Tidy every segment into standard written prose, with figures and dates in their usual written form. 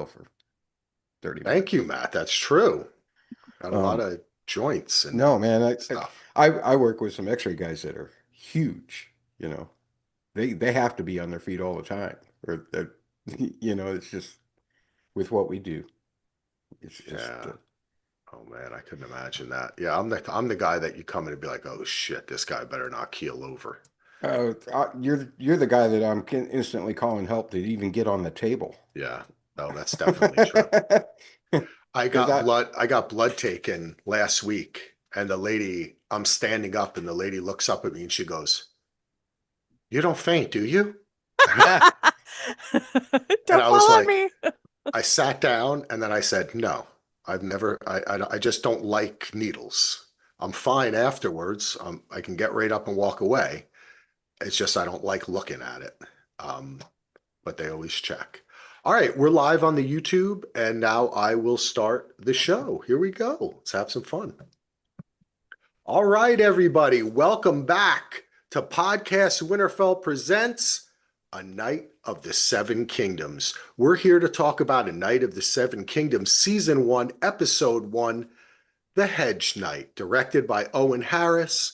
for 30 Thank you, minutes. Matt. That's true. Got a lot Um, of joints and no, man, stuff. I work with some X-ray guys that are huge, you know. They have to be on their feet all the time, or it's just with what we do. It's just Yeah. Oh man, I couldn't imagine that. Yeah, I'm the guy that you come in and be like, oh shit, this guy better not keel over. you're the guy that I'm instantly calling help to even get on the table. Yeah. No, that's definitely true. Because I I got blood taken last week, and the lady, I'm standing up, and the lady looks up at me and she goes, "You don't faint, do you?" And Don't I fall was on like, me. I sat down and then I said, no, I just don't like needles. I'm fine afterwards. I can get right up and walk away. It's just I don't like looking at it. Um, but they always check. All right, we're live on the YouTube, and now I will start the show. Here we go. Let's have some fun. All right, everybody, welcome back to Podcast Winterfell Presents A Night of the Seven Kingdoms. We're here to talk about A Night of the Seven Kingdoms, Season 1, Episode 1, The Hedge Knight, directed by Owen Harris,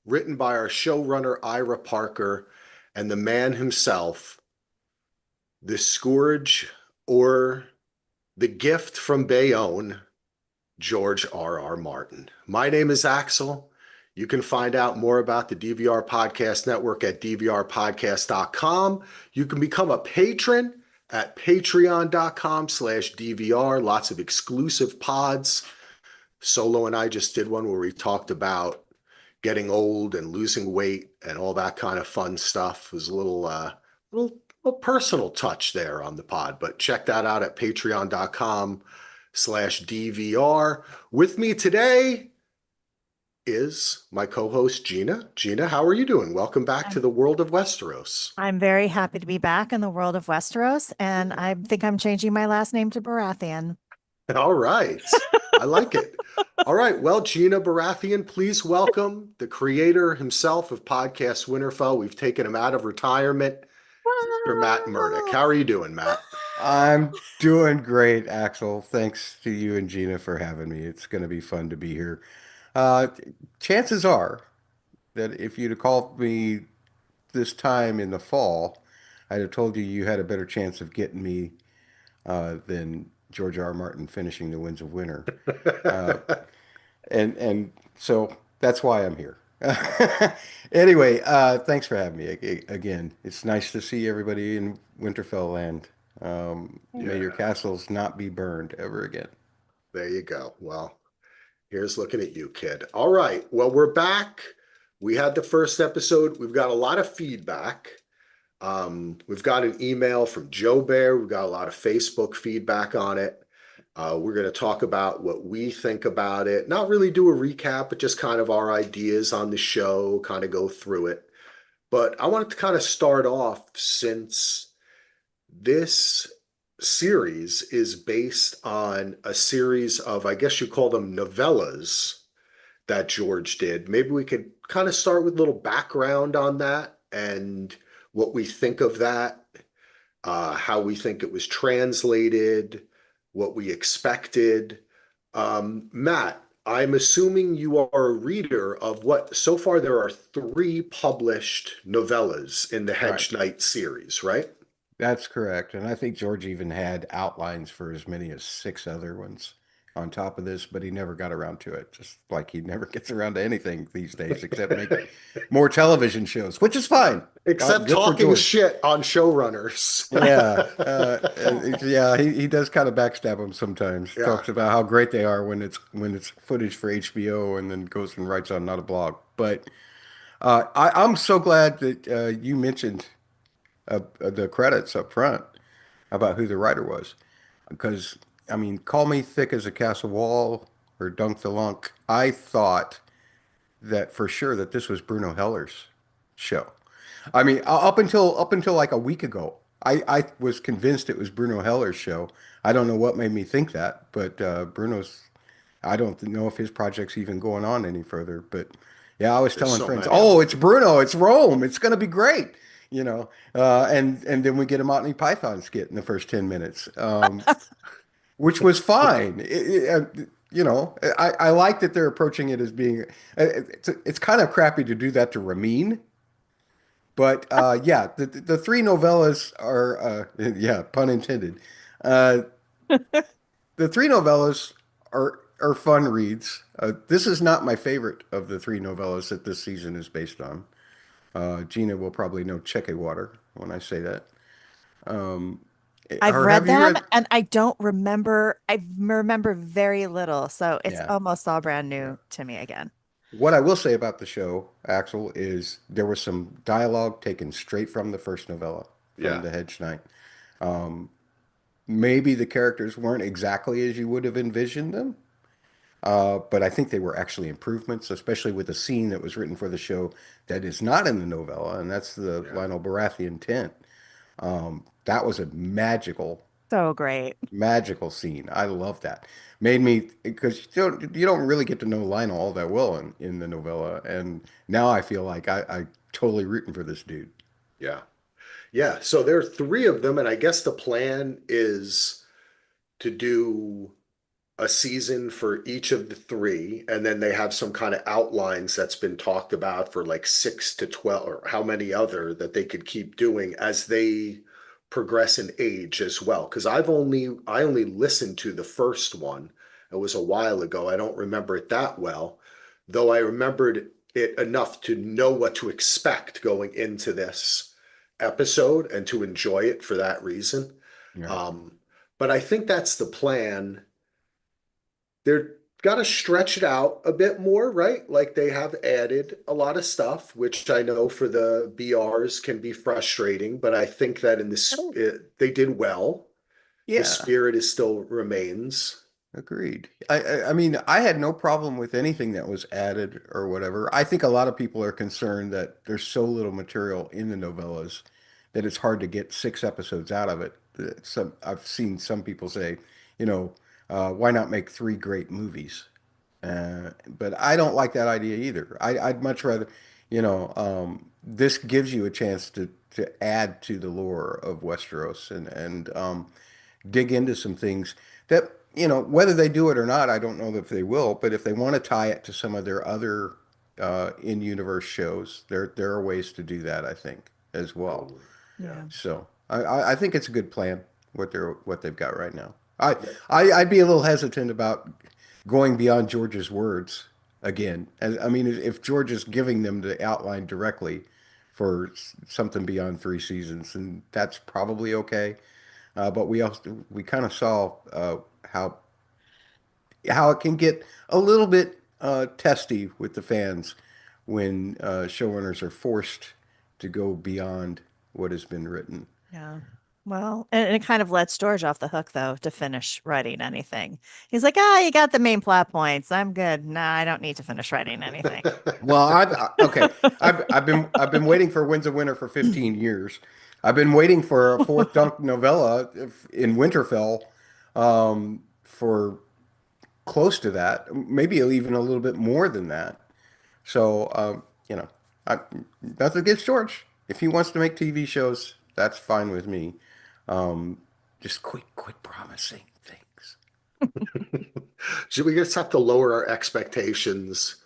written by our showrunner Ira Parker, and the man himself, the Scourge or the gift from Bayonne, George R. Martin. My name is Axel. You can find out more about the DVR Podcast Network at dvrpodcast.com. You can become a patron at patreon.com/DVR. Lots of exclusive pods. Solo and I just did one where we talked about getting old and losing weight and all that kind of fun stuff. It was a little personal touch there on the pod, but check that out at patreon.com/DVR. With me today is my co-host Gina. Gina, how are you doing? Welcome back to I'm the world of Westeros. I'm very happy to be back in the world of Westeros, and I think I'm changing my last name to Baratheon. All right. I like it. All right. Well, Gina Baratheon, please welcome the creator himself of Podcast Winterfell. We've taken him out of retirement, Mr. Matt Murdock. How are you doing, Matt? I'm doing great, Axel. Thanks to you and Gina for having me. It's going to be fun to be here. Uh, Chances are that if you'd have called me this time in the fall, I'd have told you you had a better chance of getting me than George R. R. Martin finishing The Winds of Winter. Uh, and so that's why I'm here. Anyway, thanks for having me again. It's nice to see everybody in Winterfell land. May your Yeah, castles not be burned ever again. there you go. Well, here's looking at you, kid. All right. Well, we're back. We had the first episode. We've got a lot of feedback. We've got an email from Joe Bear. We've got a lot of Facebook feedback on it. We're going to talk about what we think about it. Not really do a recap, but just kind of our ideas on the show, kind of go through it. But I wanted to kind of start off since this series is based on a series of, I guess you call them novellas that George did. Maybe we could kind of start with a little background on that and what we think of that, how we think it was translated, what we expected. Matt, I'm assuming you are a reader of what so far there are three published novellas in the Right. Hedge Knight series, right? That's correct. And I think George even had outlines for as many as six other ones on top of this, but he never got around to it. Just like he never gets around to anything these days except make more television shows, which is fine. Except Good for talking George. shit on showrunners. Yeah, yeah, he does kind of backstab them sometimes. Yeah, Talks about how great they are when it's footage for HBO, and then goes and writes on not a blog. But I'm so glad that you mentioned the credits up front about who the writer was, because I mean, call me thick as a castle wall or dunk the lunk. I thought that for sure that this was Bruno Heller's show. I mean, up until like a week ago, I was convinced it was Bruno Heller's show. I don't know what made me think that, but Bruno's. I don't know if his project's even going on any further. But yeah, I was there's telling so friends, many of "Oh, them. it's Bruno. It's Rome. It's gonna be great." and then we get a Monty Python skit in the first 10 minutes, which was fine. I like that they're approaching it as being, it's kind of crappy to do that to Ramin, but yeah, the three novellas are, yeah, pun intended. Uh, the three novellas are fun reads. This is not my favorite of the three novellas that this season is based on. Gina will probably know Cheque Water when I say that. Um, I've or read have you them read? and I don't remember. I remember very little. So it's Yeah. almost all brand Yeah. new to me again. What I will say about the show, Axel, is there was some dialogue taken straight from the first novella, from Yeah, the Hedge Knight. Maybe the characters weren't exactly as you would have envisioned them, but I think they were actually improvements, especially with a scene that was written for the show that is not in the novella, and that's the yeah, Lionel Baratheon tent. That was a So great. magical scene. I love that. Made me because you don't really get to know Lionel all that well in the novella, and now I feel like I totally rooting for this dude. yeah, yeah. So there are three of them, and I guess the plan is to do a season for each of the three, and then they have some kind of outlines that's been talked about for like 6 to 12, or how many other that they could keep doing as they progress in age as well. Because I only listened to the first one. It was a while ago. I don't remember it that well, though I remembered it enough to know what to expect going into this episode and to enjoy it for that reason. Right. Um, but I think that's the plan. They're got to stretch it out a bit more, right? Like they have added a lot of stuff, which I know for the BRs can be frustrating, but I think that in this Oh, they did well. The yeah. spirit is still remains. Agreed. I mean, I had no problem with anything that was added or whatever. I think a lot of people are concerned that there's so little material in the novellas that it's hard to get 6 episodes out of it. I've seen some people say, why not make three great movies? But I don't like that idea either. I'd much rather, this gives you a chance to add to the lore of Westeros and dig into some things that, whether they do it or not, I don't know if they will, but if they want to tie it to some of their other in-universe shows, there are ways to do that, I think, as well. Totally. Yeah. Yeah. So I think it's a good plan what they've got right now. I, Yep. I'd be a little hesitant about going beyond George's words again. And I mean, if George is giving them the outline directly for something beyond 3 seasons, and that's probably okay. But we kind of saw how it can get a little bit testy with the fans when showrunners are forced to go beyond what has been written. Yeah. Well, and it kind of lets George off the hook though to finish writing anything. He's like, ah, you got the main plot points. I'm good. Nah, I don't need to finish writing anything. Well, okay. I've been waiting for Winds of Winter for 15 years. I've been waiting for a fourth Dunk novella in Winterfell for close to that, maybe even a little bit more than that. So, I, nothing against George. If he wants to make TV shows, that's fine with me. Um, just quit promising things. So we just have to lower our expectations,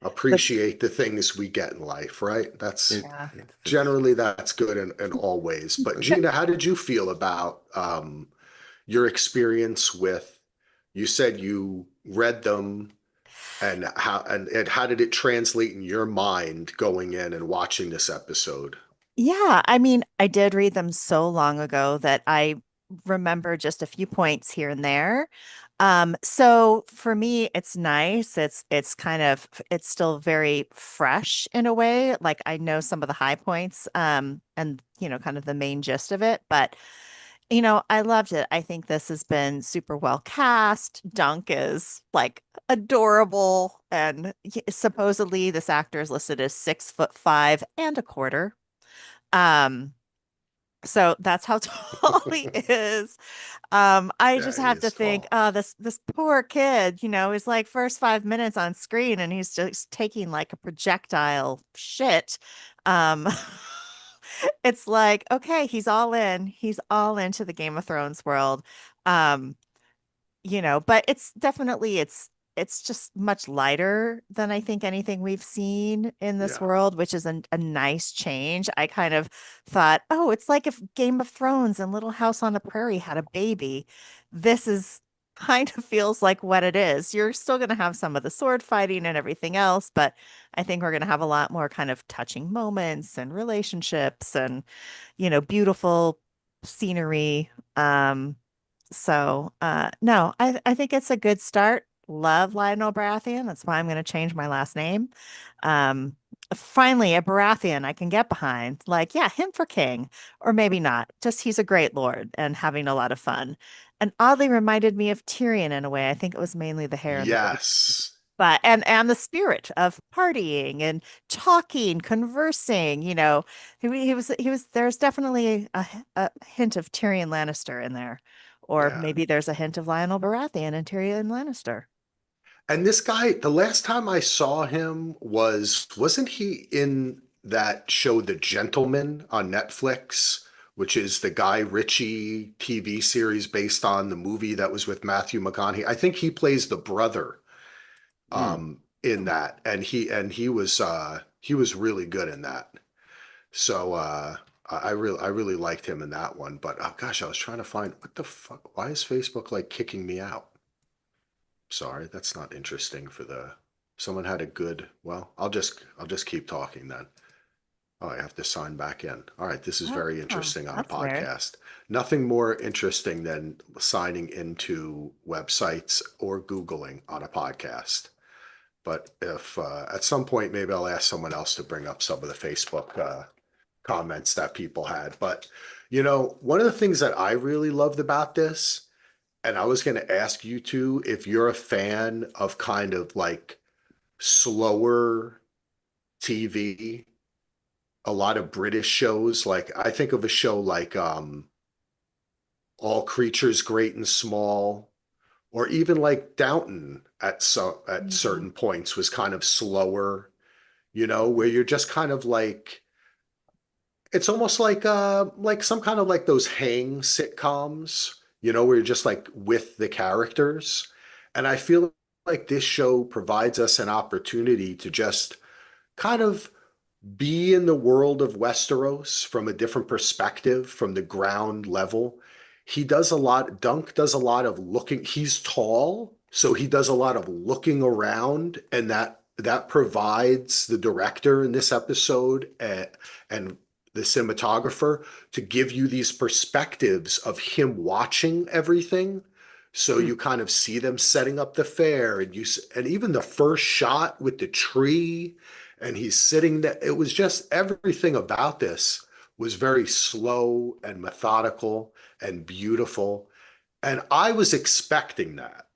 But appreciate the things we get in life, right? That's It, yeah. it's generally that's good in all ways. But Gina, how did you feel about your experience with, you said you read them, and how did it translate in your mind going in and watching this episode? Yeah, I mean, I did read them so long ago that I remember just a few points here and there. So for me, it's nice. It's kind of it's still very fresh in a way. Like I know some of the high points, and kind of the main gist of it, but I loved it. I think this has been super well cast. Dunk is like adorable, and supposedly this actor is listed as 6'5" and a quarter. Um, so that's how tall he is. I Yeah, just he have to is think, tall. oh, this poor kid, is like first 5 minutes on screen and he's just taking like a projectile shit. Um, It's like, okay, he's all in. He's all into the Game of Thrones world. Um, but it's just much lighter than I think anything we've seen in this Yeah, world, which is a nice change. I kind of thought, oh, it's like if Game of Thrones and Little House on the Prairie had a baby. This is kind of feels like what it is. You're still going to have some of the sword fighting and everything else, but I think we're going to have a lot more kind of touching moments and relationships and, beautiful scenery. No, I think it's a good start. Love Lionel Baratheon. That's why I'm going to change my last name. Um, Finally, a Baratheon I can get behind. Like, yeah, him for king, or maybe not. Just he's a great lord and having a lot of fun. And oddly reminded me of Tyrion in a way. I think it was mainly the hair and the voice, yes, but and the spirit of partying and talking, conversing. He was. There's definitely a hint of Tyrion Lannister in there, or yeah. maybe there's a hint of Lionel Baratheon and Tyrion Lannister. And this guy, the last time I saw him wasn't he in that show The Gentleman on Netflix, which is the Guy Ritchie TV series based on the movie that was with Matthew McConaughey. I think he plays the brother Mm. in that, and he was really good in that. So I really liked him in that one. But oh gosh, I was trying to find what the fuck. Why is Facebook like kicking me out? Sorry, that's not interesting for the. Someone had a good. Well, I'll just keep talking then. Oh, I have to sign back in. All right, this is very Oh, interesting on a that's weird. podcast. Nothing more interesting than signing into websites or Googling on a podcast. But if at some point maybe I'll ask someone else to bring up some of the Facebook comments that people had. But one of the things that I really loved about this, and I was going to ask you too, if you're a fan of kind of like slower TV, a lot of British shows. Like I think of a show like All Creatures Great and Small, or even like Downton at Mm. certain points was kind of slower, where you're just kind of like it's almost like some kind of like those hang sitcoms, where you're just like with the characters. And I feel like this show provides us an opportunity to just kind of be in the world of Westeros from a different perspective, from the ground level. Dunk does a lot of looking. He's tall, so he does a lot of looking around, and that provides the director in this episode and the cinematographer to give you these perspectives of him watching everything. So Mm. you kind of see them setting up the fair, and even the first shot with the tree and he's sitting there. It was just everything about this was very slow and methodical and beautiful. And I was expecting that.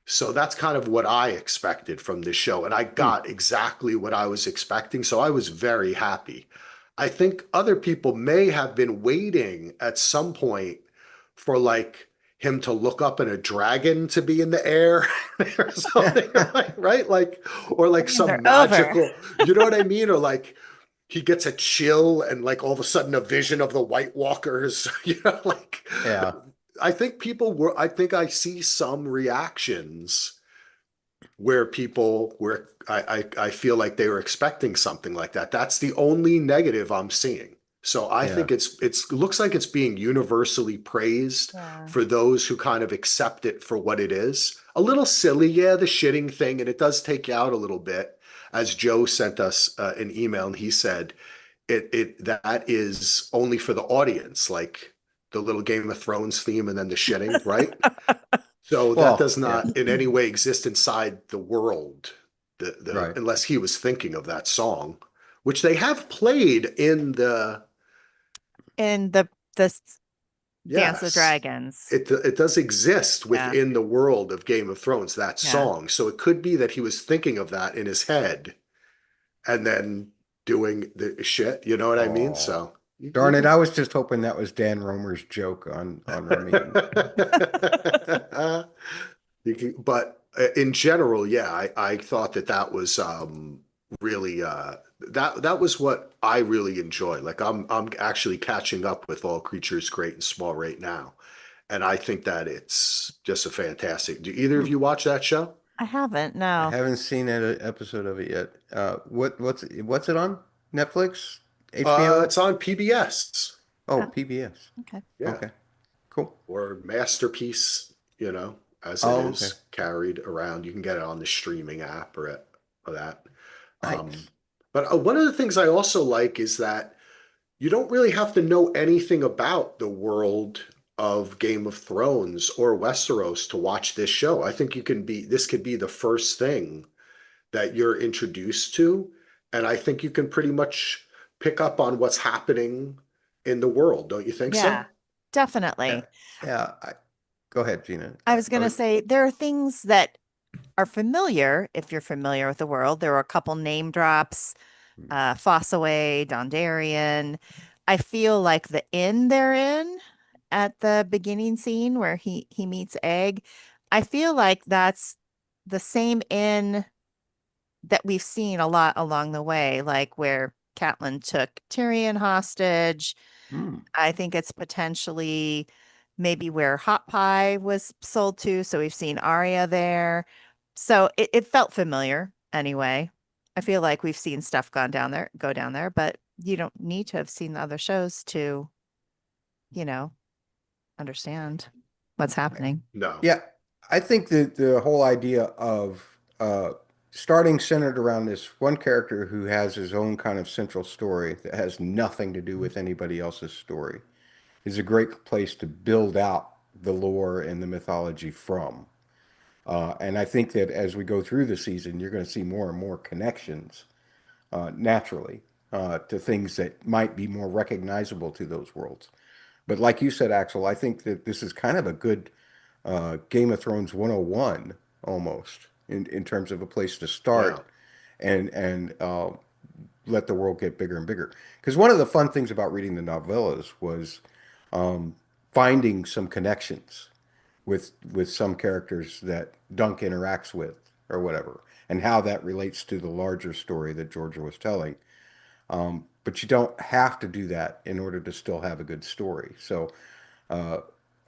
So that's kind of what I expected from this show. And I Mm. got exactly what I was expecting. So I was very happy. I think other people may have been waiting at some point for like him to look up and a dragon to be in the air or something, right? Like, or like Dragons are some over. magical, you know what I mean? Or like he gets a chill and like all of a sudden a vision of the White Walkers, like Yeah. I think I see some reactions where I feel like they were expecting something like that. That's the only negative I'm seeing. So I Yeah. think looks like it's being universally praised Yeah. for those who kind of accept it for what it is. A little silly, yeah, the shitting thing, and it does take you out a little bit. As Joe sent us an email, and he said that is only for the audience, like the little Game of Thrones theme, and then the shitting, right? So that Well, does yeah. not in any way exist inside the world, Right. unless he was thinking of that song, which they have played in the In the Dance of yes. Dragons. It does exist Yeah. within the world of Game of Thrones, that Yeah. song. So it could be that he was thinking of that in his head and then doing the shit. You know what I mean? Oh, So you darn it. could. I was just hoping that was Dan Romer's joke on Ramin. But in general, yeah, I thought that was really that was what I really enjoy. Like I'm actually catching up with All Creatures Great and Small right now. And I think that it's just a fantastic. Do either of Hmm. you watch that show? I haven't, I no. haven't seen an episode of it yet. What's it on? Netflix? HBO? It's on PBS. Oh, Oh, PBS. okay. Yeah. Okay, cool. Or Masterpiece, as it Oh, okay. is carried around. You can get it on the streaming app or that. Um, Nice. but one of the things I also like is that you don't really have to know anything about the world of Game of Thrones or Westeros to watch this show. I think this could be the first thing that you're introduced to, and I think you can pretty much pick up on what's happening in the world. Don't you think Yeah, so? Yeah, definitely. yeah. Go ahead, Gina. I was going to Or, say there are things that are familiar if you're familiar with the world. There were a couple name drops, Fossaway, Dondarrion. I feel like the inn they're in at the beginning scene where he meets Egg, I feel like that's the same inn that we've seen a lot along the way, like where Catelyn took Tyrion hostage. hmm. I think it's potentially maybe where Hot Pie was sold to. So we've seen Arya there. So it felt familiar anyway. I feel like we've seen stuff go down there, but you don't need to have seen the other shows to, you know, understand what's happening. No. Yeah, I think that the whole idea of starting centered around this one character who has his own kind of central story that has nothing to do with anybody else's story is a great place to build out the lore and the mythology from. And I think that as we go through the season, you're going to see more and more connections naturally to things that might be more recognizable to those worlds. But like you said, Axel, I think that this is kind of a good Game of Thrones 101 almost in terms of a place to Yeah. start and let the world get bigger and bigger. Because one of the fun things about reading the novellas was finding some connections with some characters that Dunk interacts with or whatever, and how that relates to the larger story that Georgia was telling. But you don't have to do that in order to still have a good story. So uh,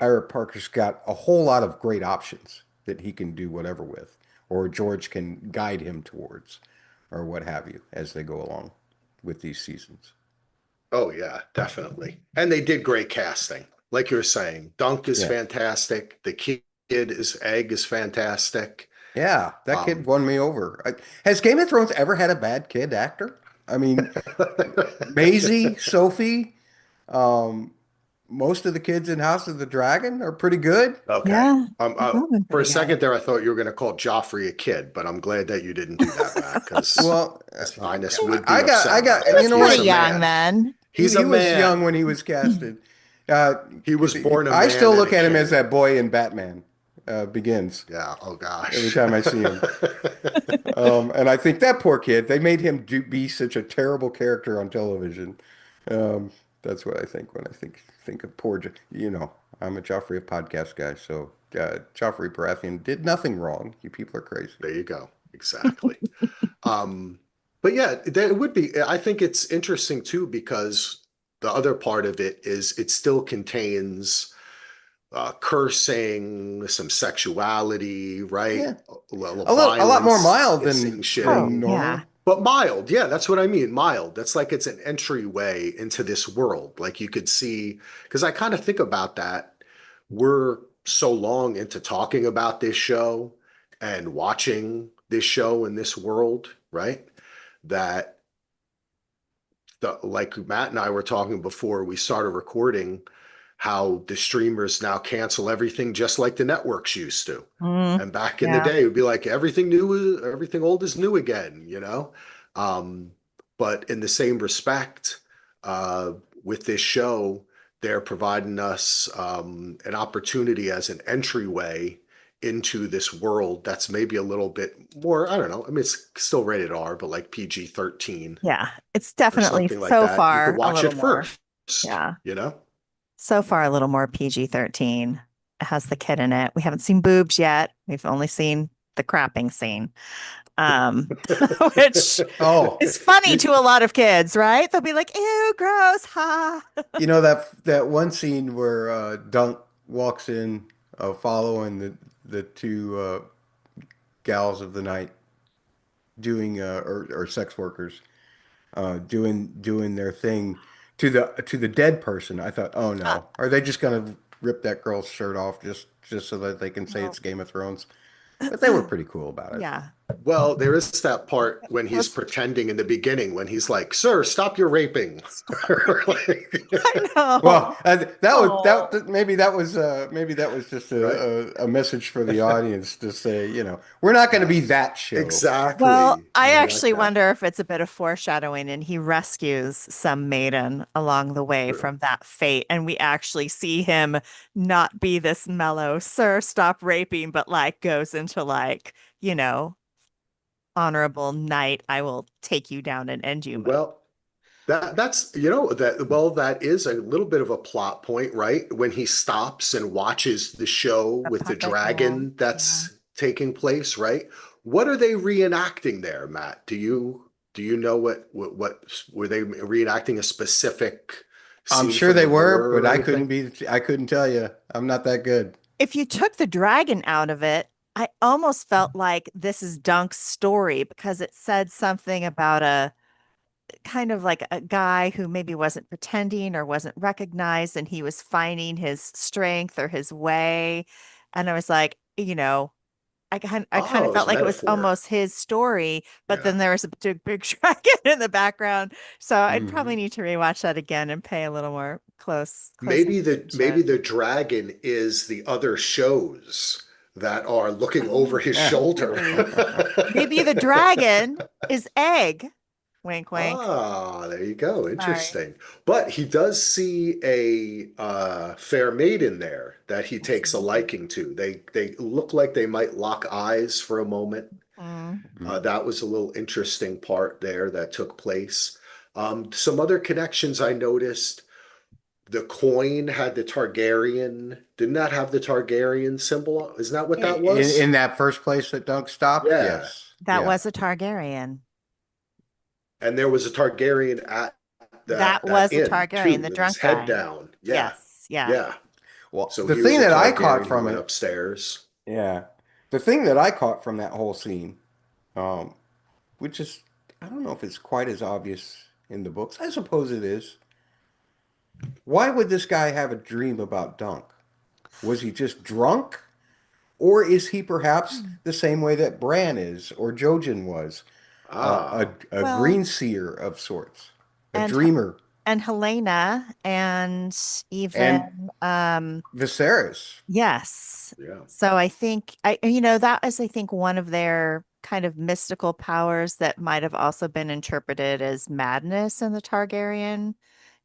Ira Parker's got a whole lot of great options that he can do whatever with, or George can guide him towards, or what have you, as they go along with these seasons. Oh yeah, definitely. And they did great casting. Like you're saying, Dunk is Yeah. fantastic. The kid is Egg is fantastic. Yeah, that kid Um, won me over. Has Game of Thrones ever had a bad kid actor? I mean, Maisie, Sophie, um, most of the kids in House of the Dragon are pretty good. okay. Yeah, they've all been For a pretty good. second there, I thought you were going to call Joffrey a kid, but I'm glad that you didn't do that, Matt, because Well, His Highness He, would be I upset got, about he and that. you was know He is pretty a what? young man. then. He's a He was young man. when he was casted. Uh, He was born a I still man and a look at him as king. that boy in Batman Begins Yeah. Oh every gosh. time I see him. And I think that poor kid, they made him be such a terrible character on television. Um, that's what I think when I think of poor, I'm a Joffrey podcast guy, so Joffrey Baratheon did nothing wrong. You people are crazy. There you go. Exactly. Um, but yeah, there would be. I think it's interesting too because the other part of it is it still contains cursing, some sexuality, right? Yeah, a lot more Violence, mild kissing, Oh, shitting, yeah. normal. but mild. Yeah, that's what I mean. Mild. That's like it's an entryway into this world. Like you could see, because I kind of think about that. We're so long into talking about this show and watching this show in this world, right? That like Matt and I were talking before we started recording, how the streamers now cancel everything just like the networks used to. Mm, And back in the yeah. day, it would be like everything new, everything old is new again. Um, but in the same respect, uh, with this show, they're providing us an opportunity as an entryway into this world that's maybe a little bit more, I don't know. I mean, it's still rated R, but like PG-13 Yeah. It's or definitely something like so that. You could far a watch little it more. first, Yeah. you know? So far a little more PG-13. It has the kid in it. We haven't seen boobs yet. We've only seen the crapping scene. Um, which Oh, is funny you, to a lot of kids, right? They'll be like, ew, gross, ha. you know that one scene where Dunk walks in, following the two gals of the night doing or sex workers doing their thing to the dead person. I thought, oh Uh, no, are they just gonna rip that girl's shirt off just so that they can say well, it's Game of Thrones? But they were pretty cool about it. yeah. Well, there is that part It when he's was, pretending in the beginning when he's like, "Sir, stop your raping." Like, I know. Well, that was Oh. maybe that was just right? a message for the audience to say, we're not going to Yeah, be that show. Well, exactly. I And I like actually that. wonder if it's a bit of foreshadowing and he rescues some maiden along the way True. from that fate. And we actually see him not be this mellow, sir, stop raping, but like goes into like, you know, honorable knight, I will take you down and end you mode. Well, that's that is a little bit of a plot point, right? When he stops and watches the show The with the puppet man. dragon Yeah. that's taking place, right? What are they reenacting there, Matt? Do you know what were they reenacting a specific I'm scene sure from they the were, lore but or anything? I couldn't tell you. I'm not that good. If you took the dragon out of it, I almost felt like this is Dunk's story because it said something about a kind of like a guy who maybe wasn't pretending or wasn't recognized and he was finding his strength or his way. And I was like, I kind of Oh, felt it's like it was metaphor. almost his story, but Yeah. then there was a big dragon in the background. So I'd probably Hmm. need to rewatch that again and pay a little more close Maybe attention. the dragon is the other shows that are looking over his shoulder. Oh, maybe the dragon is Egg. Wink, wink. Ah, there you go. Sorry. Interesting. But he does see a fair maiden there that he takes a Mhm. liking to. They look like they might lock eyes for a moment. Mm. That was a little interesting part there that took place. Some other connections I noticed. The coin had the Targaryen. Didn't that have the Targaryen symbol? Isn't that what that In was? that first place that Dunk stopped, Yeah. yes, That yeah. was a Targaryen. And there was a Targaryen at That that was a inn Targaryen, too, the with his drunk head guy. down. Yeah. Yes, yeah. Yeah. Well, So the he thing was a that I caught Targaryen who from went it, upstairs. yeah, the thing that I caught from that whole scene, um, which is, I don't know if it's quite as obvious in the books. I suppose it is. Why would this guy have a dream about Dunk? Was he just drunk? Or is he perhaps Hmm. the same way that Bran is, or Jojen was, Ah. a Well, green seer of sorts, a and dreamer, and Helena and and even Viserys? yes. Yeah. So I think that is I think one of their kind of mystical powers that might have also been interpreted as madness in the Targaryen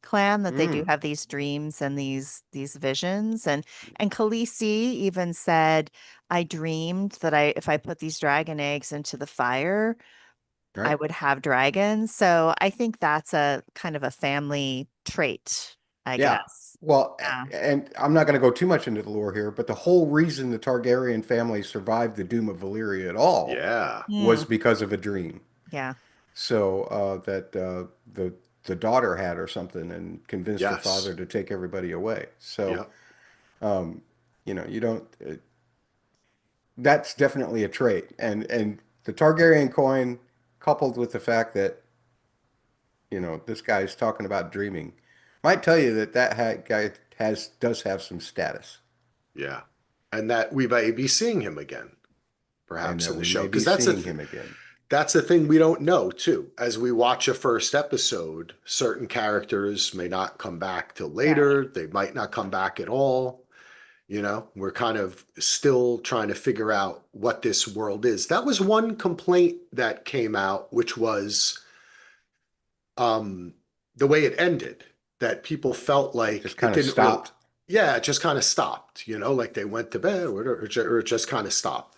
clan that they do Mm, have these dreams and these visions and Khaleesi even said I dreamed that I if I put these dragon eggs into the fire I right? would have dragons. So I think that's a kind of a family trait, I Yeah. guess. Well, Yeah. and I'm not going to go too much into the lore here, but the whole reason the Targaryen family survived the Doom of Valyria at all Yeah. Hmm. was because of a dream. Yeah. So that the daughter had or something and convinced her father Yes. to take everybody away. So Yep. you don't. That's definitely a trait, and the Targaryen coin, coupled with the fact that this guy's talking about dreaming, might tell you that guy does have some status, Yeah. And that we may be seeing him again, and perhaps that in the we show. may be Because seeing him again. that's the thing we don't know too. As we watch a first episode, certain characters may not come back till Right. later. They might not come back at all. We're kind of still trying to figure out what this world is. That was one complaint that came out, which was um, the way it ended, that people felt Just like it kind of didn't really, stopped. yeah, it just kind of stopped, like they went to bed or it just kind of stopped.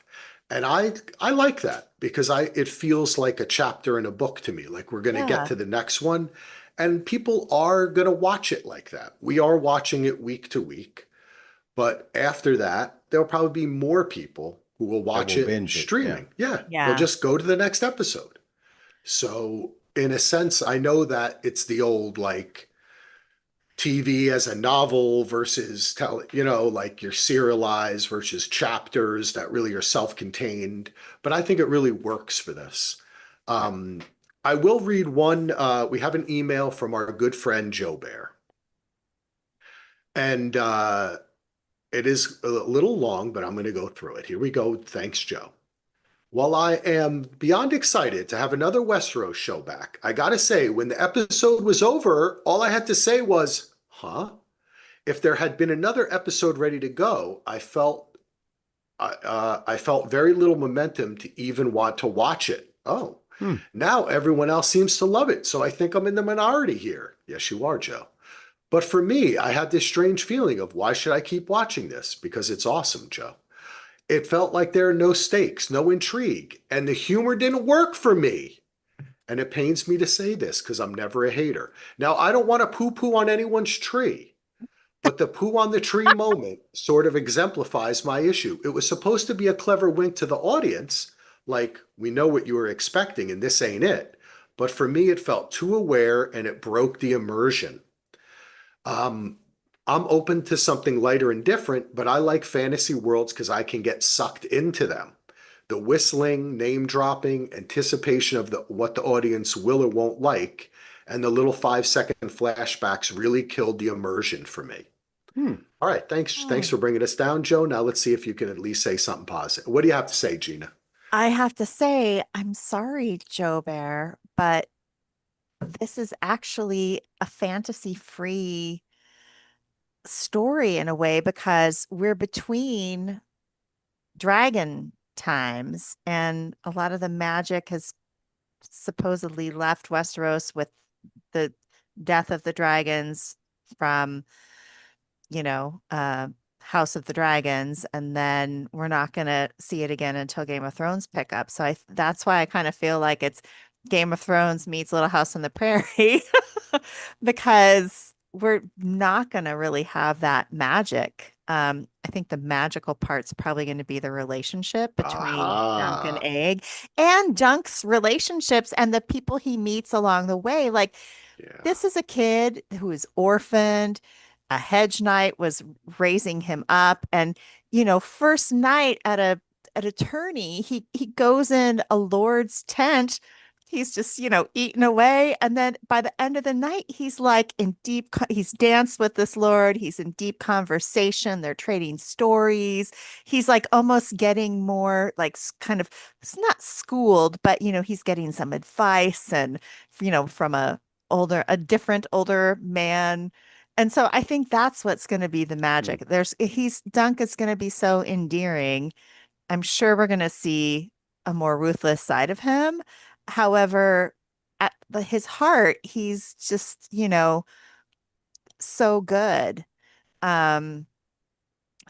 And I like that because it feels like a chapter in a book to me. Like we're going to get Yeah. to the next one, and people are going to watch it like that. We are watching it week to week, but after that, there'll probably be more people who will That watch will it binge it. Yeah. streaming. Yeah, they'll Yeah. just go to the next episode. So, in a sense, I know that it's the old like TV as a novel versus like your serialized versus chapters that really are self-contained. But I think it really works for this. Yeah. Um, I will read one. We have an email from our good friend Joe Bear, and it is a little long, but I'm going to go through it. Here we go. Thanks, Joe. While I am beyond excited to have another Westeros show back, I gotta say, when the episode was over, all I had to say was, huh? If there had been another episode ready to go, I felt very little momentum to even want to watch it. Oh, Hmm. now everyone else seems to love it, so I think I'm in the minority here. Yes, you are, Joe. But for me, I had this strange feeling of why should I keep watching this? Because it's awesome, Joe. It felt like there are no stakes, no intrigue, and the humor didn't work for me. And it pains me to say this because I'm never a hater. Now, I don't want to poo poo on anyone's tree, but the poo on the tree moment sort of exemplifies my issue. It was supposed to be a clever wink to the audience, like, we know what you were expecting and this ain't it. But for me, it felt too aware and it broke the immersion. Um, I'm open to something lighter and different, but I like fantasy worlds because I can get sucked into them. The whistling, name dropping, anticipation of what the audience will or won't like, and the little 5-second flashbacks really killed the immersion for me. Hmm. All right, thanks. Thanks Oh. for bringing us down, Joe. Now let's see if you can at least say something positive. What do you have to say, Gina? I have to say, I'm sorry, Joe Bear, but this is actually a fantasy-free story in a way because we're between dragon times and a lot of the magic has supposedly left Westeros with the death of the dragons from, you know, House of the Dragons, and then we're not going to see it again until Game of Thrones pick up. So that's why I kind of feel like it's Game of Thrones meets Little House on the Prairie because we're not going to really have that magic. I think the magical part's probably going to be the relationship between Dunk and Aha. Egg and Dunk's relationships and the people he meets along the way. Like, Yeah. this is a kid who is orphaned. A hedge knight was raising him up, and first night at a tourney, he goes in a lord's tent. He's just eating away, and then by the end of the night, he's like in he's danced with this lord. He's in deep conversation. They're trading stories. He's like almost getting more like kind of, it's not schooled, but he's getting some advice and from a different older man. And so I think that's what's going to be the Hmm. magic. Dunk is going to be so endearing. I'm sure we're going to see a more ruthless side of him. However, at his heart, he's just, so good. Um,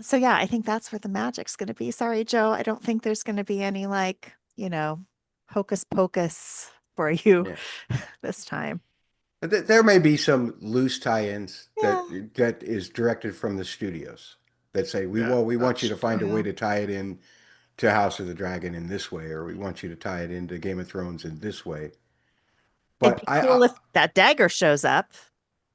so yeah, I think that's where the magic's going to be. Sorry, Joe. I don't think there's going to be any like, hocus pocus for you Yeah. this time. There may be some loose tie-ins Yeah. that is directed from the studios that say Yeah, we want you that's to find a way Yeah. to tie it in to House of the Dragon in this way, or we want you to tie it into Game of Thrones in this way. It'd But be cool if that dagger shows up.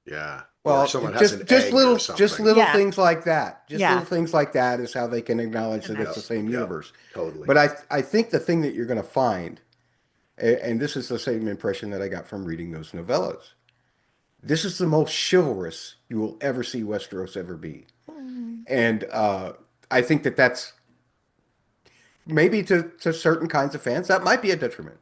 yeah. Or if well, someone has an egg or just something. little Yeah. things like that. Just Yeah. little things like that is how they can acknowledge that it's Yep. the Connection. same Yep. universe. Totally. But I think the thing that you're going to find, and this is the same impression that I got from reading those novellas. This is the most chivalrous you will ever see Westeros ever be. Mm. And I think that that's maybe to certain kinds of fans, that might be a detriment.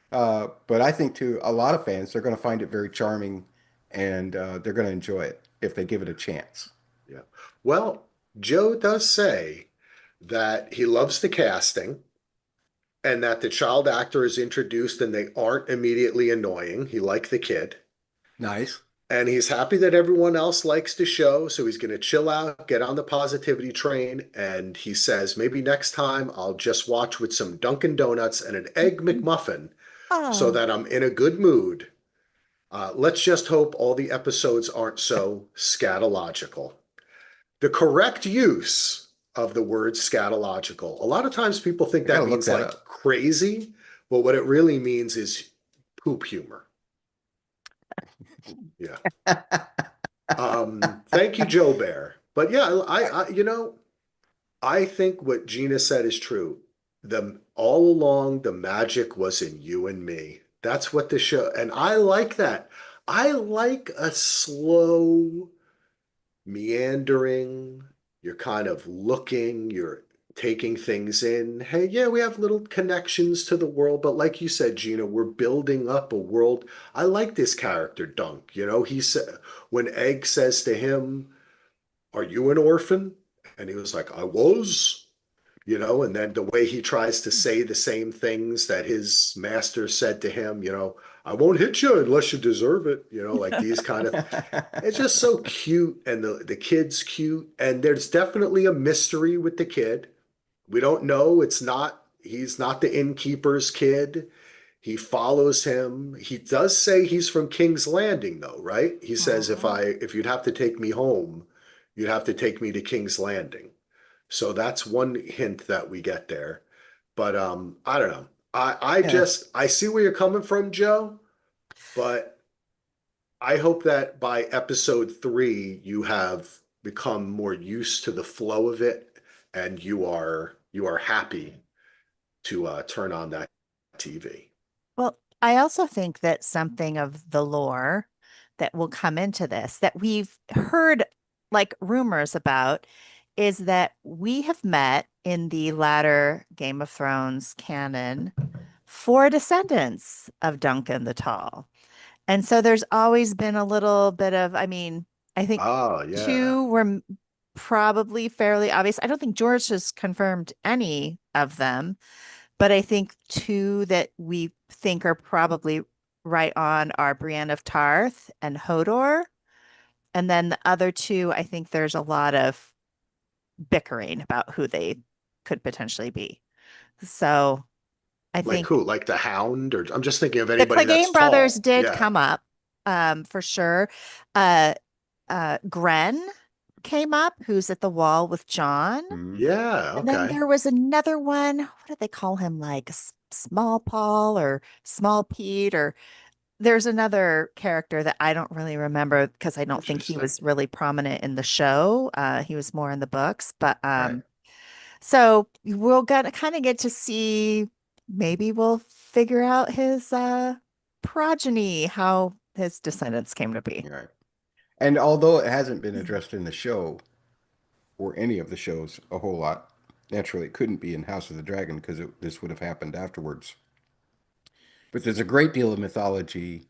But I think to a lot of fans, they're going to find it very charming and they're going to enjoy it if they give it a chance. Yeah. Well, Joe does say that he loves the casting and that the child actor is introduced and they aren't immediately annoying. He liked the kid. Nice. And he's happy that everyone else likes the show, so he's going to chill out, get on the positivity train, and he says maybe next time I'll just watch with some Dunkin' Donuts and an egg McMuffin so Oh, that I'm in a good mood. Let's just hope all the episodes aren't so scatological. The correct use of the word scatological. A lot of times people think I gotta that look means that like up. crazy, but what it really means is poop humor. Yeah. Thank you, Joe Bear. But yeah, I think what Gina said is true. The all along the magic was in you and me. That's what the show, and I like that. I like a slow, meandering, you're kind of looking, you're taking things in. Hey, yeah, we have little connections to the world, but like you said, Gina, we're building up a world. I like this character, Dunk. He said when Egg says to him, "Are you an orphan?" And he was like, "I was." And then the way he tries to say the same things that his master said to him, "I won't hit you unless you deserve it," like these kind of, it's just so cute, and the kid's cute, and there's definitely a mystery with the kid. We don't know. He's not the innkeeper's kid. He follows him. He does say he's from King's Landing, though, right? He says, if Mhm. I if you'd have to take me home, you'd have to take me to King's Landing. So that's one hint that we get there. But I don't know. Yeah, I see where you're coming from, Joe, but I hope that by episode 3 you have become more used to the flow of it, and you are happy to turn on that TV. Well, I also think that something of the lore that will come into this that we've heard like rumors about is that we have met in the latter Game of Thrones canon four descendants of Duncan the Tall. And so there's always been a little bit of, I mean, I think Oh yeah, two were probably fairly obvious. I don't think George has confirmed any of them, but I think two that we think are probably right on are Brienne of Tarth and Hodor. And then the other two, I think there's a lot of bickering about who they could potentially be. So I like think who? Like the Hound, or I'm just thinking of the anybody that's Clegane brothers tall. did Yeah, come up, for sure. Uh, Gren came up, who's at the wall with John. mhm. yeah, And then okay. there was another one. What did they call him? Like Small Paul or Small Pete, or there's another character that I don't really remember because I don't think he Interesting. was really prominent in the show. He was more in the books, but Right. so we'll get kind of get to see, maybe we'll figure out his progeny, how his descendants came to be. Right. And although it hasn't been addressed in the show or any of the shows a whole lot, naturally it couldn't be in House of the Dragon because this would have happened afterwards. But there's a great deal of mythology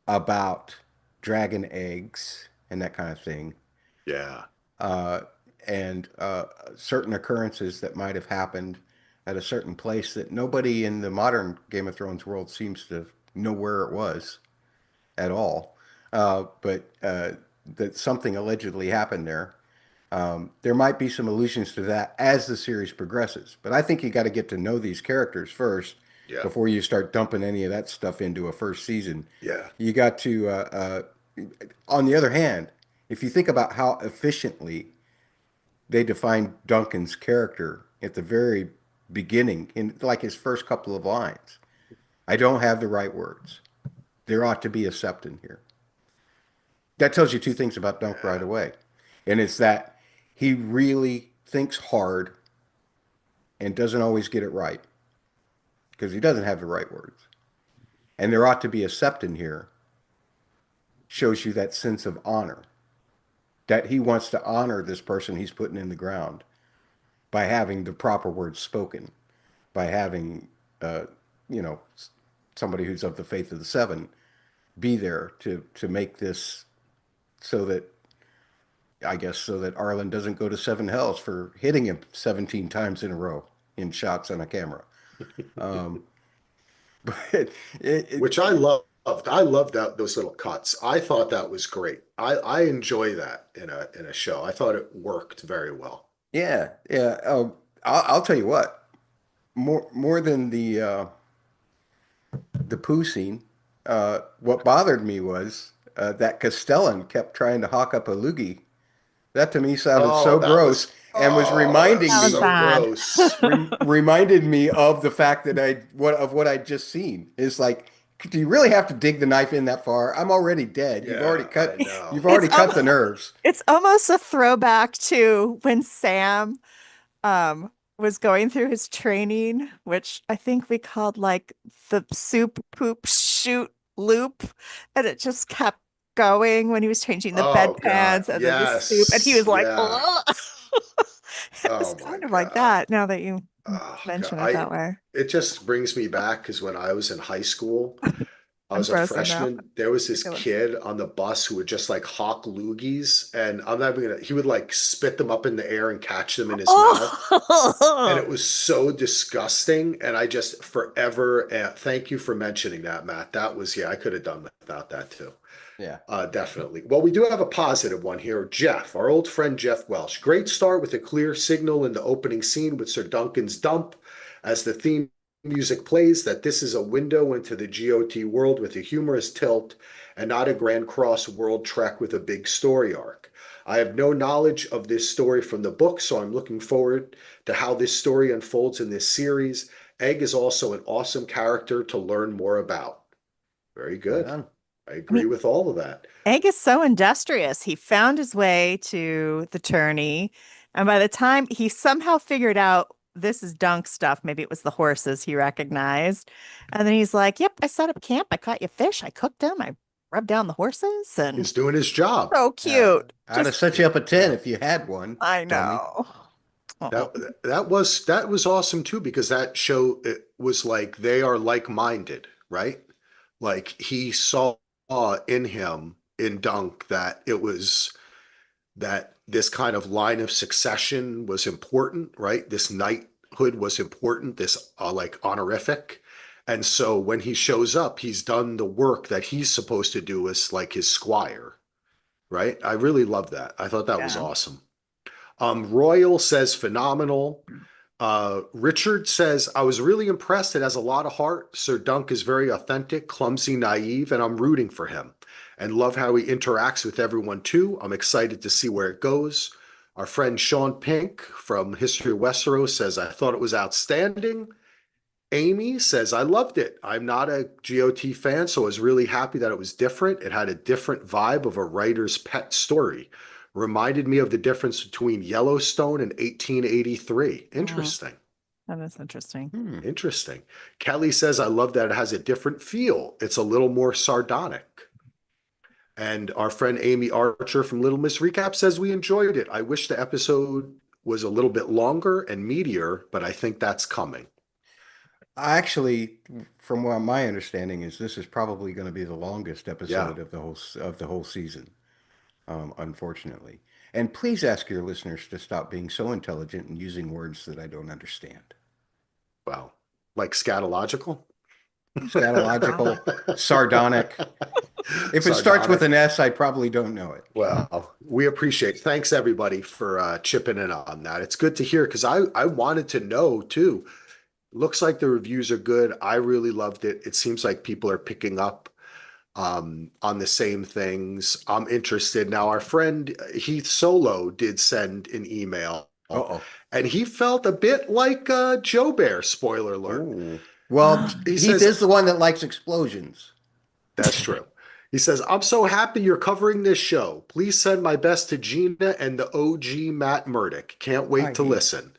about dragon eggs and that kind of thing, Yeah, uh, and certain occurrences that might have happened at a certain place that nobody in the modern Game of Thrones world seems to know where it was at all. But that something allegedly happened there. There might be some allusions to that as the series progresses, but I think you got to get to know these characters first yeah, before you start dumping any of that stuff into a first season. yeah. You got to, on the other hand, if you think about how efficiently they defined Duncan's character at the very beginning, in like his first couple of lines, I don't have the right words. There ought to be a septon here. That tells you two things about Dunk right Yeah. away. And it's that he really thinks hard and doesn't always get it right because he doesn't have the right words. And there ought to be a septon here, shows you that sense of honor, that he wants to honor this person he's putting in the ground by having the proper words spoken, by having, uh, you know, somebody who's of the faith of the seven be there to make this so that, I guess, so that Arlen doesn't go to seven hells for hitting him 17 times in a row in shots on a camera. Um, but Which I loved. I loved those little cuts. I thought that was great. I enjoy that in a show. I thought it worked very well. yeah, yeah. I'll tell you what, more than the poo scene, what bothered me was that Castellan kept trying to hawk up a loogie That to me sounded Oh, so that gross was and was oh, that's reminding That was me so bad. gross. reminded me of the fact that what I'd just seen. It's like, do you really have to dig the knife in that far? I'm already dead. Yeah, I You've know. It's already cut the nerves. it's almost a throwback to when Sam um was going through his training, which I think we called like the soup poop shoot loop, and it just kept going when he was changing the Oh God. bedpans and then the soup, and he Yes. was like, Yeah. ugh. It was Oh my kind of like God. that now that you Oh God. mention it that way. It just brings me back because when I was in high school, I I'm was a frozen now. freshman. There was Keep this going. kid on the bus who would just like hawk loogies, and I'm not even gonna, he would like spit them up in the air and catch them in his mouth. And Oh, it was so disgusting. And I just forever, thank you for mentioning that, Matt. That was, yeah, I could have done without that too. Yeah. Definitely. Well, we do have a positive one here. Jeff, our old friend Jeff Welsh. Great start with a clear signal in the opening scene with Sir Duncan's dump as the theme music plays that this is a window into the GOT world with a humorous tilt and not a Grand Cross world trek with a big story arc. I have no knowledge of this story from the book, so I'm looking forward to how this story unfolds in this series. Egg is also an awesome character to learn more about. Very Right good. on. I I agree mean, with all of that. Egg is so industrious. He found his way to the tourney, and by the time he somehow figured out this is Dunk stuff, maybe it was the horses he recognized, and then he's like, "Yep, I set up camp. I caught you fish. I cooked them. I rubbed down the horses, and He's doing his job. so Yeah. cute." I'd have Just, set you up a 10 Yeah. if you had one, I dummy. know. Oh, That that was awesome too because that show it was like they are like-minded, right? Like he saw in him in Dunk that it was that this kind of line of succession was important, right? This knighthood was important, this like honorific. And so when he shows up, he's done the work that he's supposed to do as like his squire, right? I really love that. I thought that was yeah. awesome. Royal says phenomenal. Richard says, I was really impressed. It has a lot of heart. Sir Dunk is very authentic, clumsy, naive, and I'm rooting for him and love how he interacts with everyone too. I'm excited to see where it goes. Our friend Sean Pink from History of Westeros says, I thought it was outstanding. Amy says, I loved it. I'm not a GOT fan, so I was really happy that it was different. It had a different vibe of a writer's pet story. Reminded me of the difference between Yellowstone and 1883. Mm, Interesting. that is interesting. Hmm. Interesting. Kelly says, I love that it has a different feel. It's a little more sardonic. And our friend Amy Archer from Little Miss Recap says, we enjoyed it. I wish the episode was a little bit longer and meatier, but I think that's coming. Actually, from what my understanding is, this is probably going to be the longest Yeah. episode of the whole season, unfortunately. And please ask your listeners to stop being so intelligent and using words that I don't understand. Wow. Like scatological? Wow. Scatological, sardonic. If it starts with Sardonic. an S, I probably don't know it. Well, we appreciate. Thanks everybody for chipping in on that. It's good to hear because I wanted to know too. Looks like the reviews are good. I really loved it. It seems like people are picking up on the same things. I'm interested. Now, our friend Heath Solo did send an email, Uh-oh. and he felt a bit like Joe Bear. Spoiler alert. Oh. Well, He Heath says, is the one that likes explosions. that's true. He says, I'm so happy you're covering this show. Please send my best to Gina and the OG Matt Murdock. Can't Hi, wait to Heath. listen.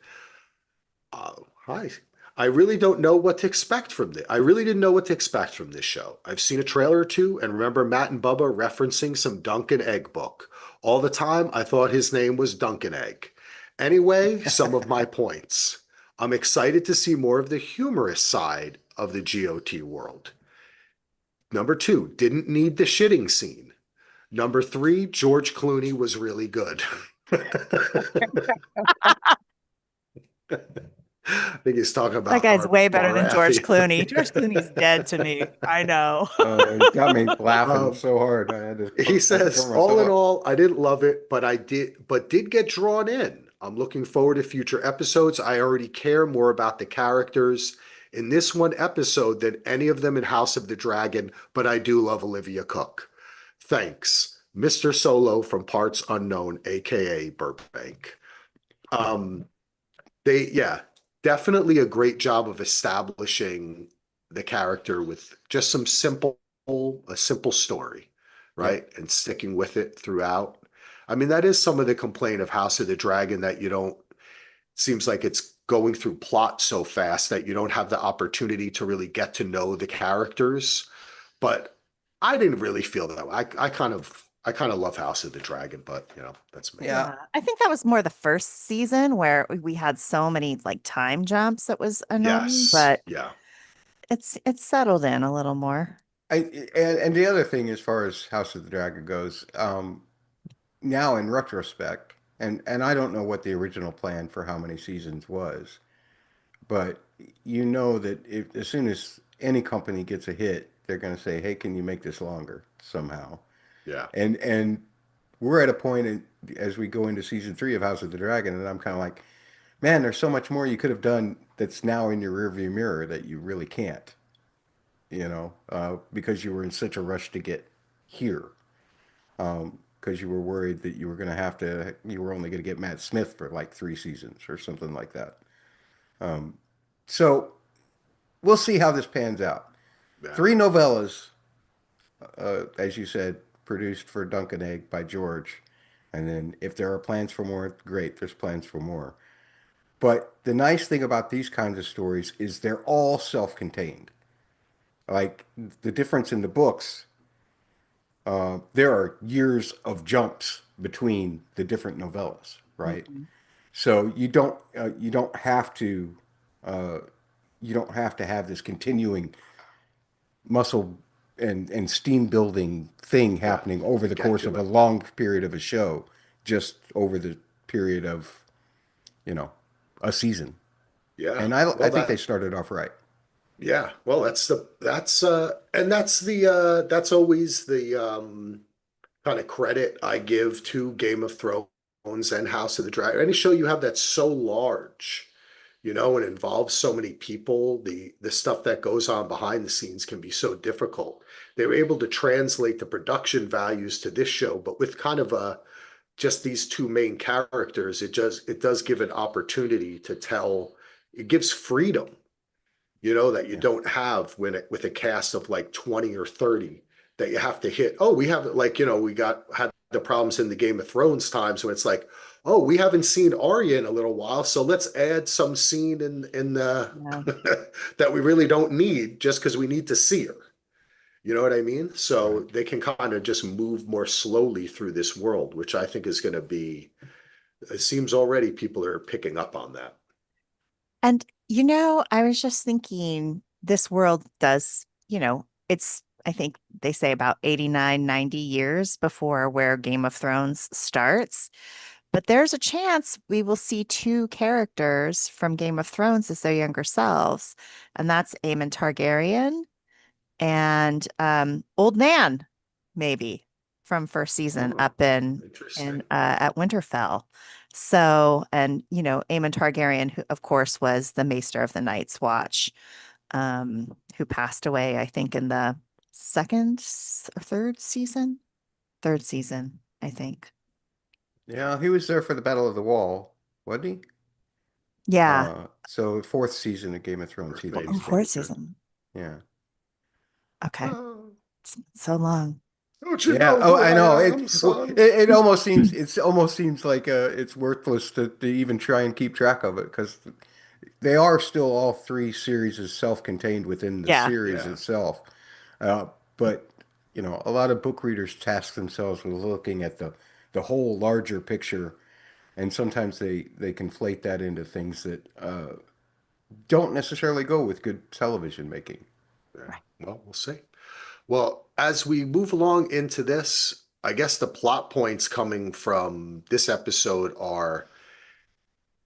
Hi. I really don't know what to expect from this. I really didn't know what to expect from this show. I've seen a trailer or two and remember Matt and Bubba referencing some Duncan Egg book. All the time, I thought his name was Duncan Egg. Anyway, some of my points. I'm excited to see more of the humorous side of the GOT world. Number two, didn't need the shitting scene. Number three, George Clooney was really good. I think he's talking That about guy's Art way better than George Clooney. George Clooney's Baratheon. dead to me. I know. It got me laughing Um, so hard. he I had to cover says, all myself in up. all, I didn't love it, but did get drawn in. I'm looking forward to future episodes. I already care more about the characters in this one episode than any of them in House of the Dragon, but I do love Olivia Cook. Thanks. Mr. Solo from Parts Unknown, aka Burbank. Um, yeah, definitely a great job of establishing the character with just a simple story, Yep. right? And sticking with it throughout. I mean, that is some of the complaint of House of the Dragon that you don't, seems like it's going through plot so fast that you don't have the opportunity to really get to know the characters. But I didn't really feel that way. I kind of love House of the Dragon, but that's me. Yeah. Yeah, I think that was more the first season where we had so many like time jumps that was annoying, Yes. but Yeah. it's settled in a little more. I and the other thing as far as House of the Dragon goes, now in retrospect, and I don't know what the original plan for how many seasons was, but you know that if as soon as any company gets a hit, they're going to say, "Hey, can you make this longer somehow?" Yeah. And we're at a point as we go into season three of House of the Dragon, and I'm kind of like, man, there's so much more you could have done that's now in your rearview mirror that you really can't, because you were in such a rush to get here, because you were worried that you were only going to get Matt Smith for like 3 seasons or something like that. So we'll see how this pans out. Yeah. 3 novellas, as you said, produced for Dunk and Egg by George. And then if there are plans for more, great, there's plans for more. But the nice thing about these kinds of stories is they're all self-contained. Like the difference in the books, there are years of jumps between the different novellas, right? Mhm. So uh, you don't have to have this continuing muscle and steam building thing Yeah. happening over the Get course to of a it. long period of a show, just over the period of, you know, a season. Yeah. And I Well, think they started off right. yeah. Well, that's always the kind of credit I give to Game of Thrones and House of the Dragon. Any show you have that's so large, and involves so many people, the stuff that goes on behind the scenes can be so difficult. They were able to translate the production values to this show, but with kind of a just these two main characters, it does give an opportunity to tell. It gives freedom, that you Yeah. don't have with a cast of like 20 or 30 that you have to hit. Oh, we have like, we had the problems in the Game of Thrones times when it's like, oh, we haven't seen Arya in a little while, so let's add some scene in the Yeah. that we really don't need just because we need to see her. You know what I mean? Right. So they can kind of just move more slowly through this world, which I think is going to be, it seems already people are picking up on that. And I was just thinking this world does, it's I think they say about 89, 90 years before where Game of Thrones starts. But there's a chance we will see two characters from Game of Thrones as their younger selves. And that's Aemon Targaryen and Old Nan, maybe from first season Oh, up in interesting. at Winterfell. So, and Aemon Targaryen, who of course was the Maester of the Night's Watch, who passed away, I think, in the or third season. Third season, I think. Yeah, he was there for the Battle of the Wall, wasn't he? Yeah. So fourth season of Game of Thrones, Fourth, he Oh, maybe. he's there. fourth season. Yeah. Okay. Oh, It's been so long. don't you Yeah. know Oh, who I I know. am, son? It almost seems like it's worthless to even try and keep track of it because they are still all 3 series is self-contained within the Yeah. series Yeah, itself. But a lot of book readers task themselves with looking at the whole larger picture, and sometimes they conflate that into things that don't necessarily go with good television making. yeah. Right. Well, we'll see. Well, as we move along into this, I guess the plot points coming from this episode are,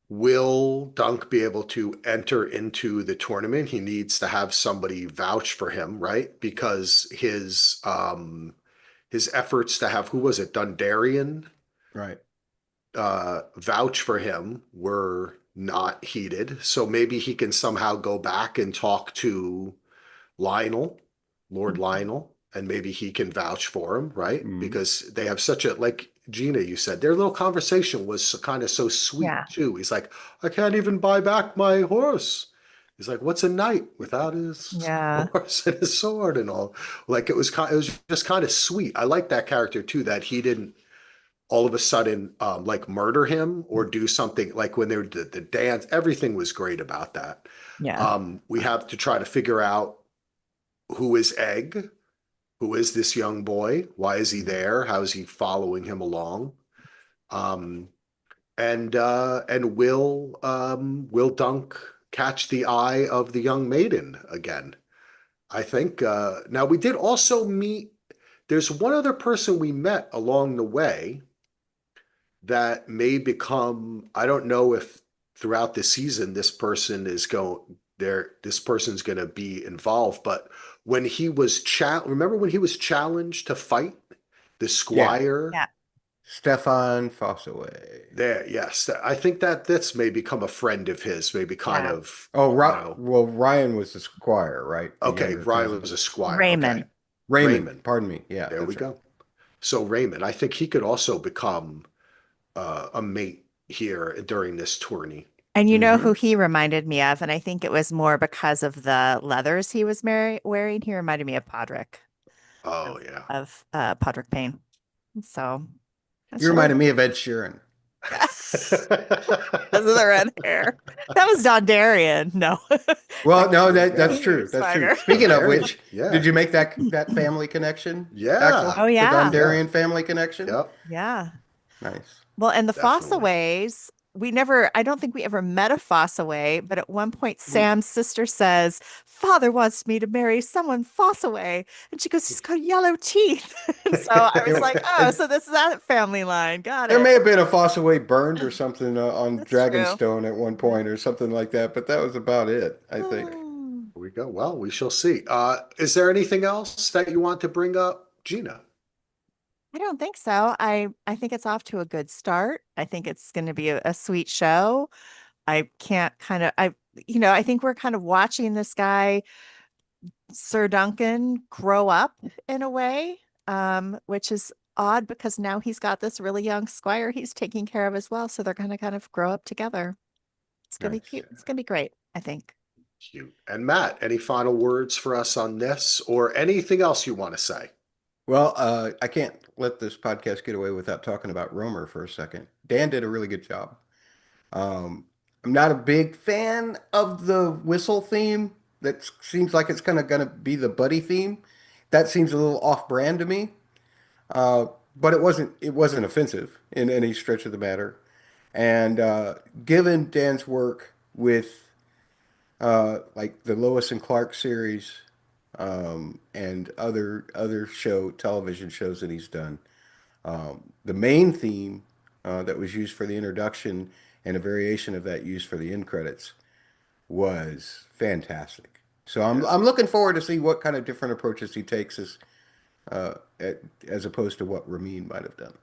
will Dunk be able to enter into the tournament? He needs to have somebody vouch for him, right? Because his efforts to have, who was it, Dundarian, Right. vouch for him were not heeded. So maybe he can somehow go back and talk to Lionel, Lord Mhm. Lionel, and maybe he can vouch for him, right? Mhm. Because they have such a, like Gina, you said, their little conversation was kind of so sweet Yeah. too. He's like, I can't even buy back my horse. He's like, what's a knight without his Yeah. horse and his sword and all? Like it was just kind of sweet. I like that character too, that he didn't all of a sudden like murder him or do something like when they were the dance. Everything was great about that. Yeah. We have to try to figure out who is Egg, who is this young boy, why is he there, how is he following him along, um, and will Dunk catch the eye of the young maiden again? I think now we did also meet. There's one other person we met along the way that may become, I don't know if throughout the season this person is going there, this person's going to be involved, but when he was remember when he was challenged to fight the Yeah, squire Yeah. Stefan Fossaway. there, yes, I think that this may become a friend of his, maybe kind Yeah. of, Oh, you know, Well, Ryan was the squire, right? The okay, younger Ryan cousin. was a squire, okay, Raymond. Raymond, Raymond, pardon me. Yeah, there we that's right. go. So Raymond, I think he could also become a mate here during this tourney. And you know who Hmm. he reminded me of? And I think it was more because of the leathers he was wearing. He reminded me of Podrick, Oh yeah. of Podrick Payne. So You that's really reminded me of Ed Sheeran. yes. Because of the red hair. That was Dondarrion. No. Well, That no, There you that's go. true. he's That's true. finer. Speaking of Dondarrion. which, did Yeah. you make that family connection, Yeah. Axel? Oh The yeah. Yeah. Dondarrion family connection? Yep. Yeah. Nice. Well, and the Definitely. Fossaways, I don't think we ever met a Fossaway, but at one point We, Sam's sister says, Father wants me to marry someone Fossaway. And she goes, he's got yellow teeth. And so I was like, oh, it, so this is that family line. Got there it. may have been a Fossaway burned or something on That's true. Dragonstone at one Yeah. point or something like that, but that was about it, I think. Oh, Here we go. Well, we shall see. Is there anything else that you want to bring up, Gina? I don't think so. I think it's off to a good start. I think it's going to be a sweet show. I can't kind of I think we're kind of watching this guy Sir Duncan grow up in a way, which is odd because now he's got this really young squire he's taking care of as well. So they're gonna kind of grow up together. It's gonna be Nice. cute. It's gonna be great, I think. Cute. And Matt, any final words for us on this or anything else you want to say? Well, I can't let this podcast get away without talking about Romer for a second. Dan did a really good job. Um, I'm not a big fan of the whistle theme. That seems like it's kind of going to be the buddy theme. That seems a little off-brand to me. Uh, but it wasn't offensive in any stretch of the matter. And given Dan's work with like the Lois and Clark series and other television shows that he's done, the main theme that was used for the introduction and a variation of that used for the end credits was fantastic. So I'm Yeah. I'm looking forward to see what kind of different approaches he takes as opposed to what Ramin might have done.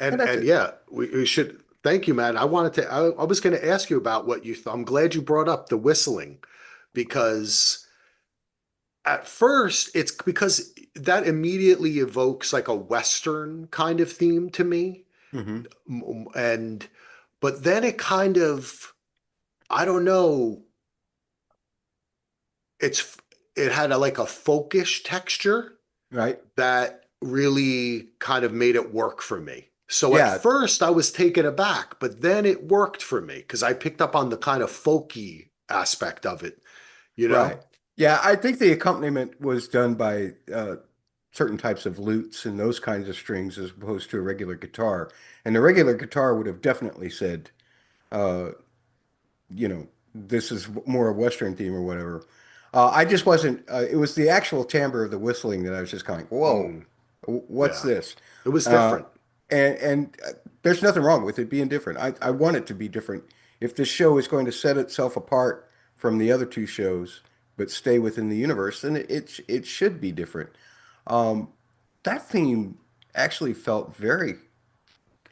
And that's And it. yeah, we should thank you, Matt. I was going to ask you about what you thought. I'm glad you brought up the whistling because at first it's because that immediately evokes like a Western kind of theme to me. Hmm. And but then it kind of, I don't know, it's it had like a folkish texture Right? that really kind of made it work for me. So at Yeah, first I was taken aback, but then it worked for me because I picked up on the kind of folky aspect of it, you know? right. Yeah, I think the accompaniment was done by certain types of lutes and those kinds of strings as opposed to a regular guitar. And the regular guitar would have definitely said, uh, this is more a Western theme or whatever. I just wasn't, it was the actual timbre of the whistling that I was just kind of like, whoa, Mm, what's yeah, this? it was Uh, different. and there's nothing wrong with it being different. I want it to be different. If this show is going to set itself apart from the other two shows, but stay within the universe, then it should be different. Um, that theme actually felt very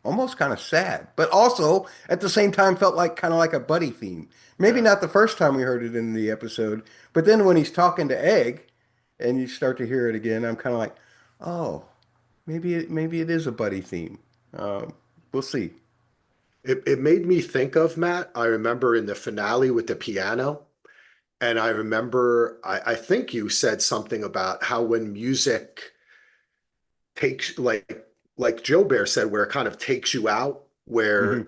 almost kind of sad, but also at the same time felt like kind of like a buddy theme. Maybe Yeah. not the first time we heard it in the episode, but then when he's talking to Egg and you start to hear it again, I'm kind of like, oh, maybe it is a buddy theme. We'll see. It made me think of Matt. I remember in the finale with the piano, and I remember I think you said something about how when music takes like Joe Bear said, where it kind of takes you out, Hmm.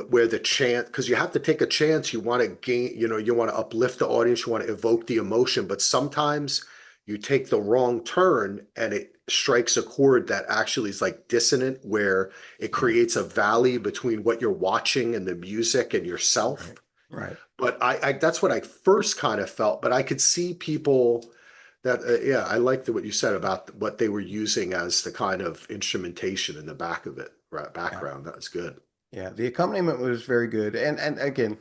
where the chant, because you have to take a chance, you want to gain, you want to uplift the audience, you want to evoke the emotion, but sometimes you take the wrong turn and it strikes a chord that actually is like dissonant, where it Yeah. creates a valley between what you're watching and the music and yourself. Right. Right. But I that's what I first kind of felt, but I could see people that, yeah, I liked what you said about what they were using as the kind of instrumentation in the back of it, right? Yeah. Background. That was good. Yeah. The accompaniment was very good. And again,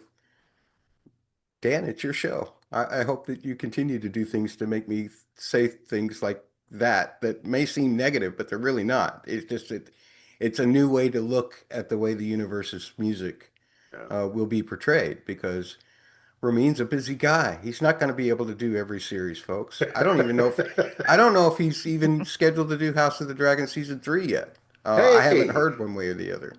Dan, it's your show. I hope that you continue to do things to make me say things like that may seem negative, but they're really not. It's a new way to look at the way the universe's music Yeah. will be portrayed because Ramin's a busy guy. He's not going to be able to do every series, folks. I don't know if he's even scheduled to do House of the Dragon season 3 yet. I haven't Hey, heard one way or the other.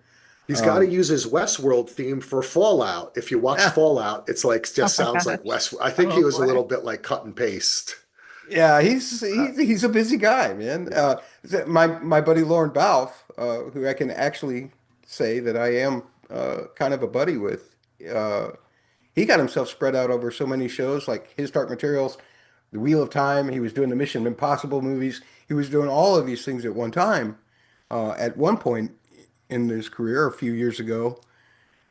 he's got to Um, use his Westworld theme for Fallout. If you watch ah, Fallout, it's like Oh just my sounds like gosh. West. I think he Oh was a boy. little bit like cut and paste. yeah, Uh, he's a busy guy, man. yeah, My buddy Lauren Balfe, who I can actually say that I am kind of a buddy with, uh, he got himself spread out over so many shows, like His Dark Materials, The Wheel of Time. He was doing the Mission Impossible movies. He was doing all of these things at one time. At one point in his career, a few years ago,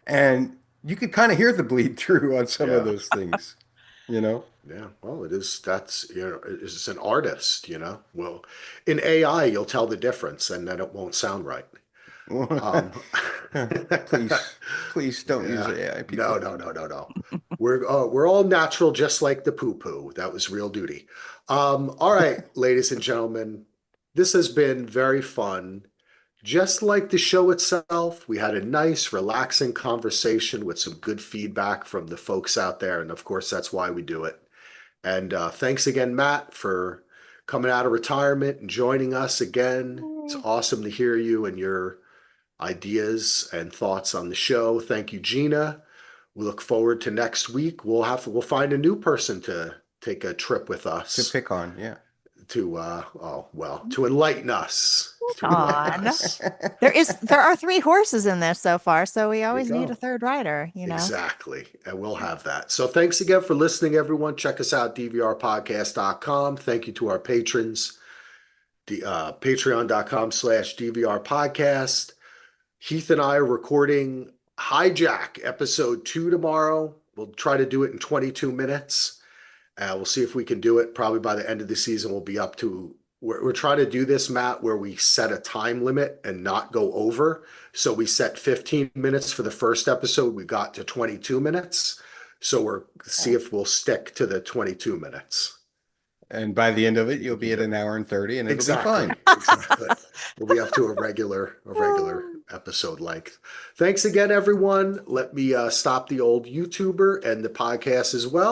and you could kind of hear the bleed through on some of yeah, those things, you know? yeah. Well, it is. That's it's an artist. Well, in AI, you'll tell the difference, and then it won't sound right. Um, Please, please don't use yeah. AI, No, people. no, no, no, no. We're all natural, just like the poo poo. That was real duty. All right, ladies and gentlemen, this has been very fun. Just like the show itself, we had a nice, relaxing conversation with some good feedback from the folks out there, and of course, that's why we do it. And thanks again, Matt, for coming out of retirement and joining us again. It's awesome to hear you and your ideas and thoughts on the show. Thank you, Gina. We look forward to next week. We'll find a new person to take a trip with To us pick on, yeah. to enlighten us. To enlighten On. us. There are three horses in this so far, so we There you always need a go. third rider, you know. Exactly. And we'll have that. So thanks again for listening, everyone. Check us out, dvrpodcast.com. Thank you to our patrons, patreon.com/slash dvrpodcast. Heath and I are recording Hijack episode 2 tomorrow. We'll try to do it in 22 minutes. We'll see if we can do it. Probably by the end of the season, we'll be up to. We're trying to do this, Matt, where we set a time limit and not go over. So we set 15 minutes for the first episode. We got to 22 minutes. So we're see if we'll stick to the 22 minutes. And by the end of it, To you'll be keep at it an hour and 30 and it'll be exactly, fine. exactly. We'll be up to a regular episode length. Thanks again, everyone. Let me stop the old YouTuber and the podcast as well.